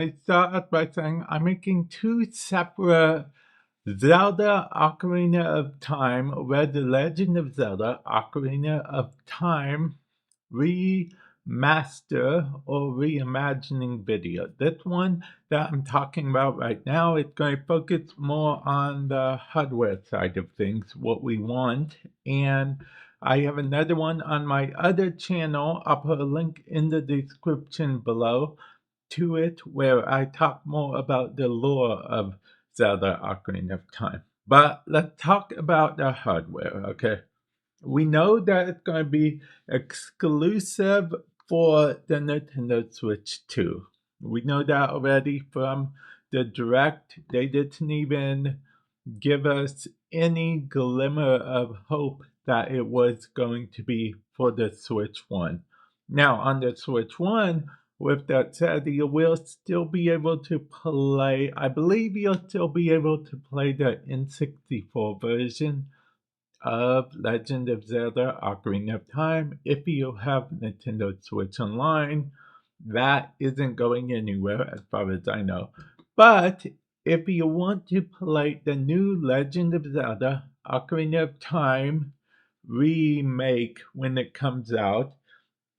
I start by saying I'm making two separate Zelda Ocarina of Time, where The Legend of Zelda Ocarina of Time remaster or reimagining video. This one that I'm talking about right now is going to focus more on the hardware side of things, what we want. And I have another one on my other channel. I'll put a link in the description below to it where I talk more about the lore of Zelda Ocarina of Time. But let's talk about the hardware, okay? We know that it's going to be exclusive for the Nintendo Switch 2. We know that already from the Direct. They didn't even give us any glimmer of hope that it was going to be for the Switch 1. Now, on the Switch 1, with that said, you will still be able to play, I believe you'll still be able to play the N64 version of Legend of Zelda Ocarina of Time if you have Nintendo Switch Online. That isn't going anywhere as far as I know. But if you want to play the new Legend of Zelda Ocarina of Time remake when it comes out,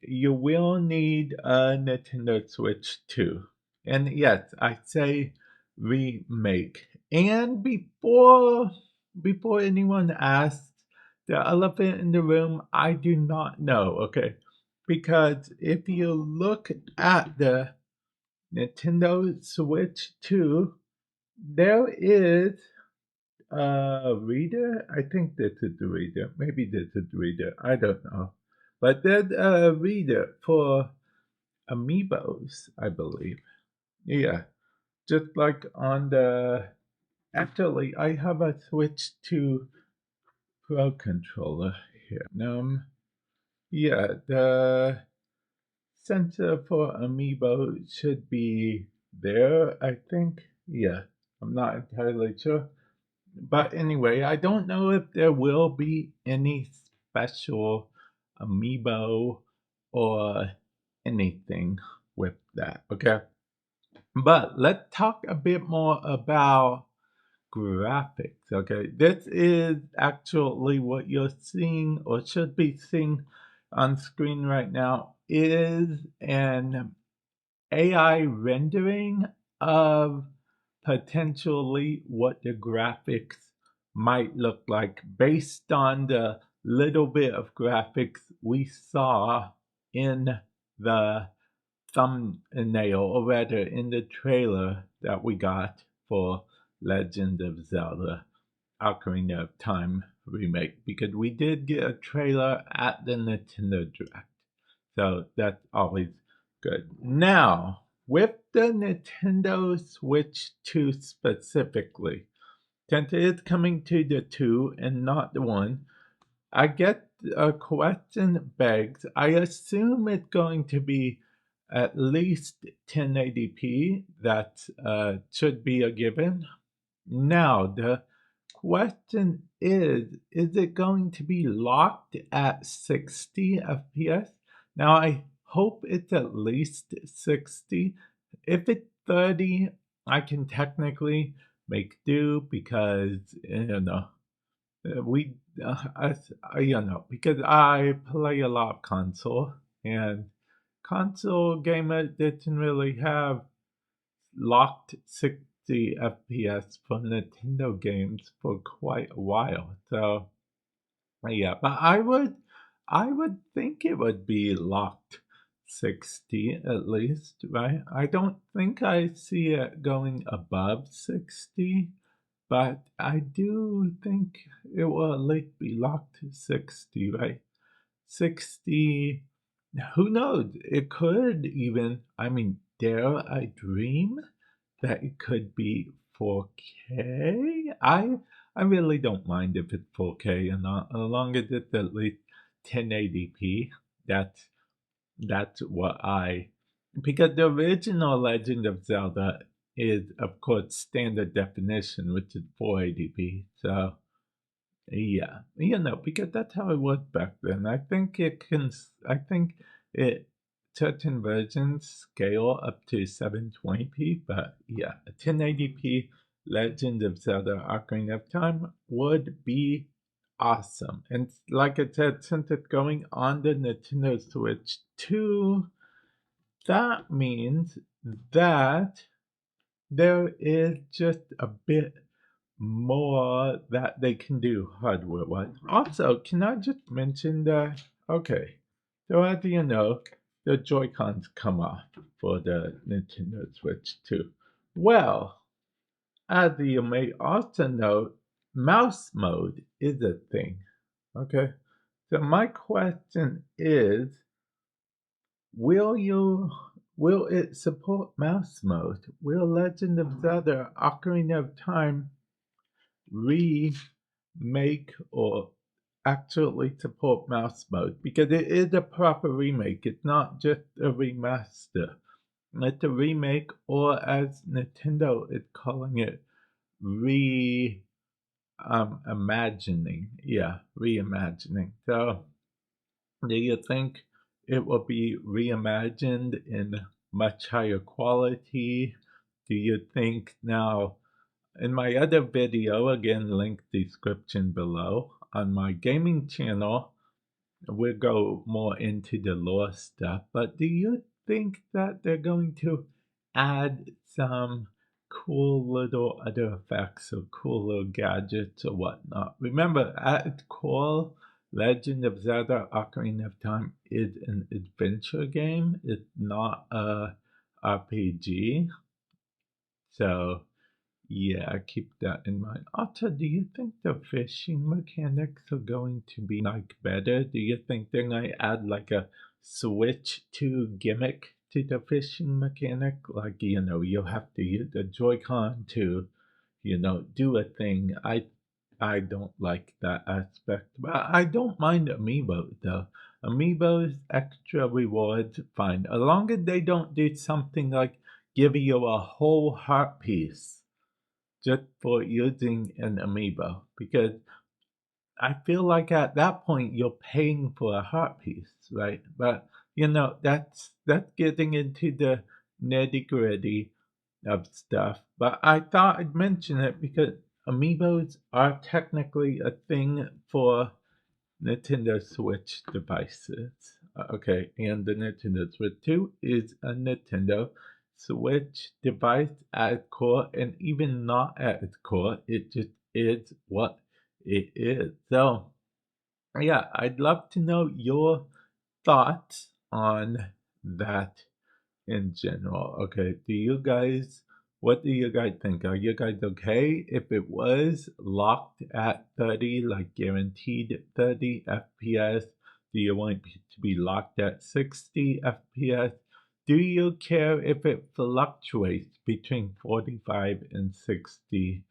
you will need a Nintendo Switch 2. And yes, I say remake. And before anyone asks, the elephant in the room, I do not know, okay? Because if you look at the Nintendo Switch 2, there is a reader. I think this is the reader. Maybe this is the reader. I don't know. But there's a reader for amiibos, I believe. Yeah, just like on the. Actually, I have a Switch 2 Pro controller here. Yeah, the sensor for amiibo should be there, I think. Yeah, I'm not entirely sure. But anyway, I don't know if there will be any special amiibo or anything with that, okay? But let's talk a bit more about graphics, okay? This is actually what you're seeing or should be seeing on screen right now is an AI rendering of potentially what the graphics might look like based on the little bit of graphics we saw in the thumbnail, or rather in the trailer that we got for Legend of Zelda Ocarina of Time remake, because we did get a trailer at the Nintendo Direct. So that's always good. Now, with the Nintendo Switch 2 specifically, since it is coming to the 2 and not the 1, I get a question begs. I assume it's going to be at least 1080p. That should be a given. Now, the question is it going to be locked at 60 FPS? Now, I hope it's at least 60. If it's 30, I can technically make do because, we, because I play a lot of console, and console gamers didn't really have locked 60 FPS for Nintendo games for quite a while. So yeah, but I would think it would be locked 60 at least, right? I don't think I see it going above 60, but I do think it will at least be locked to 60, right? 60, who knows? It could even, I mean, dare I dream that it could be 4K? I really don't mind if it's 4K and not, as long as it's at least 1080p. That's what because the original Legend of Zelda is, of course, standard definition, which is 480p. So yeah, because that's how it was back then. I think it certain versions scale up to 720p, but yeah, a 1080p Legend of Zelda Ocarina of Time would be awesome. And like I said, since it's going on the Nintendo Switch 2, that means that there is just a bit more that they can do hardware wise. Also, can I just mention that? Okay, so as you know, the Joy-Cons come off for the Nintendo Switch 2. Well, as you may also know, mouse mode is a thing. Okay, so my question is, will it support mouse mode? Will Legend of Zelda Ocarina of Time remake or actually support mouse mode? Because it is a proper remake. It's not just a remaster. It's a remake, or as Nintendo is calling it, imagining. Yeah, reimagining. So, do you think it will be reimagined in much higher quality? Do you think now, in my other video, again, link description below, on my gaming channel, we'll go more into the lore stuff, but do you think that they're going to add some cool little other effects or cool little gadgets or whatnot? Remember, at its core, Legend of Zelda Ocarina of Time is an adventure game. It's not a RPG. So yeah, keep that in mind. Also, do you think the fishing mechanics are going to be like better? Do you think they're going to add like a switch to gimmick to the fishing mechanic? Like, you'll have to use the Joy-Con to, do a thing. I don't like that aspect, but I don't mind amiibo though. Amiibos, extra rewards, fine. As long as they don't do something like give you a whole heart piece just for using an amiibo, because I feel like at that point you're paying for a heart piece, right? But that's getting into the nitty gritty of stuff. But I thought I'd mention it because amiibos are technically a thing for Nintendo Switch devices. Okay, and the Nintendo Switch 2 is a Nintendo Switch device at its core, and even not at its core, it just is what it is. So, yeah, I'd love to know your thoughts on that in general. Okay, what do you guys think? Are you guys okay if it was locked at 30, like guaranteed 30 FPS? Do you want it to be locked at 60 FPS? Do you care if it fluctuates between 45 and 60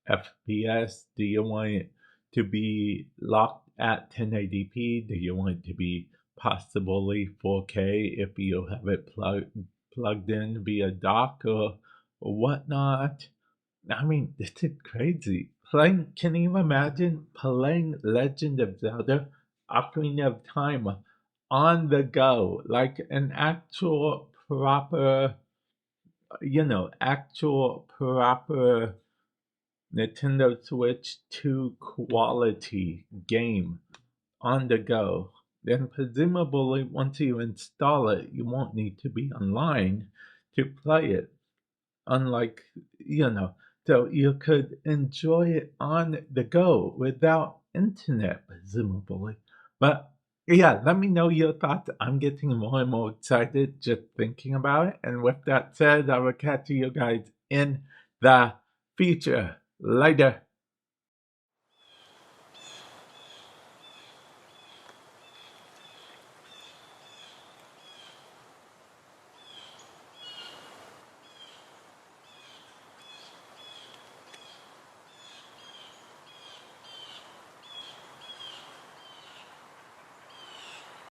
FPS? Do you want it to be locked at 1080p? Do you want it to be possibly 4K if you have it plugged in via dock or whatnot? I mean, this is crazy. Can you imagine playing Legend of Zelda Ocarina of Time on the go, like an actual proper Nintendo Switch 2 quality game on the go? Then presumably once you install it, you won't need to be online to play it. Unlike, so you could enjoy it on the go without internet, presumably. But yeah, let me know your thoughts. I'm getting more and more excited just thinking about it. And with that said, I will catch you guys in the future. Later.